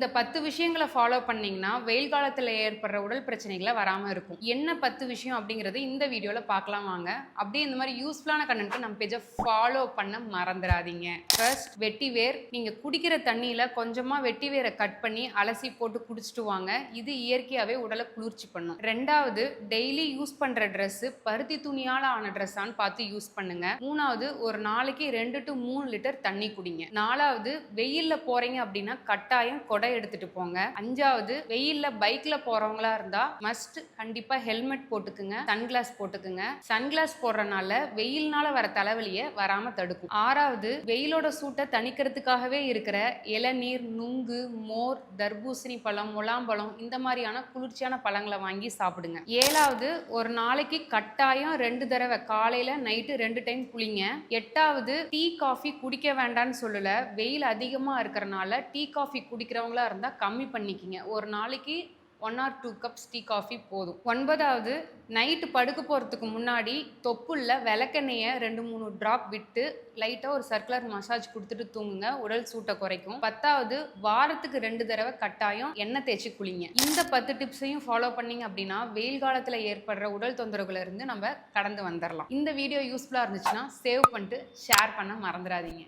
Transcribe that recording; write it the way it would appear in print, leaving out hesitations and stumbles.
இந்த 10 விஷயங்களை ஃபாலோ பண்ணீங்கன்னா வெயில் காலத்தில் ஏற்படுற உடல் பிரச்சனைகளை வராமல் இருக்கும். என்ன 10 விஷயம் அப்படிங்கிறது இந்த வீடியோவில் பார்க்கலாம் வாங்க. அப்படியே இந்த மாதிரி யூஸ்ஃபுல்லான கண்டென்ட் நம்ம பேஜை ஃபாலோ பண்ண மறந்துடாதீங்க. ஃபர்ஸ்ட், வெட்டி வேர். நீங்கள் குடிக்கிற தண்ணியில் கொஞ்சமாக வெட்டி வேரை கட் பண்ணி அலசி போட்டு குடிச்சிட்டு வாங்க. இது இயற்கையாகவே உடலை குளிர்ச்சி பண்ணும். ரெண்டாவது, டெய்லி யூஸ் பண்ணுற ட்ரெஸ்ஸு பருத்தி துணியால் ஆன ட்ரெஸ்ஸான்னு பார்த்து யூஸ் பண்ணுங்க. மூணாவது, ஒரு நாளைக்கு 2 to 3 லிட்டர் தண்ணி குடிங்க. நாலாவது, வெயில்ல போறீங்க அப்படின்னா கட்டாயம் கொடை எடுத்துட்டு போங்க. அஞ்சாவது, வெயில்ல பைக்ல போறவங்களா இருந்தா மஸ்ட் கண்டிப்பா ஹெல்மெட் போட்டுக்குங்க, சன்கிளாஸ் போட்டுக்குங்க. சன்கிளாஸ் போடுறனால வெயில்னால வர தலைவலியை வராம தடுக்கும். ஆறாவது, வெயிலோட சூட்டை தணிக்கிறதுக்காகவே இருக்கிற இளநீர், நுங்கு, மோர், தர்பூசணி பழம், முலாம்பழம் இந்த மாதிரியான குளிர்ச்சியான பழங்களை வாங்கி சாப்பிடுங்க. ஏழாவது, ஒரு நாளைக்கு கட்டாயம் 2 தடவை காலையில நைட்டு 2 டைம் குளிங்க. எட்டாவது, டீ காஃபி குடிக்க வேண்டாம்னு சொல்லல, வெயில் அதிகமாக இருக்கிறனால டீ காஃபி குடிக்கிறவங்களா இருந்தால் கம்மி பண்ணிக்கிங்க. ஒரு நாளைக்கு 1 or 2 கப்ஸ் டீ காஃபி போதும். ஒன்பதாவது, நைட்டு படுக்க போகிறதுக்கு முன்னாடி தொப்புள்ள விளக்கெண்ணெயை 2-3 ட்ராப் விட்டு லைட்டாக ஒரு சர்க்குலர் மசாஜ் கொடுத்துட்டு தூங்குங்க, உடல் சூட்டை குறைக்கும். பத்தாவது, வாரத்துக்கு 2 தடவை கட்டாயம் எண்ணெய் தேய்ச்சி குளிங்க. இந்த 10 டிப்ஸையும் ஃபாலோ பண்ணீங்க அப்படின்னா வெயில் காலத்தில் ஏற்படுற உடல் தொந்தரவுல இருந்து நம்ம கடந்து வந்துடலாம். இந்த வீடியோ யூஸ்ஃபுல்லாக இருந்துச்சுன்னா சேவ் பண்ணிட்டு ஷேர் பண்ண மறந்துடாதீங்க.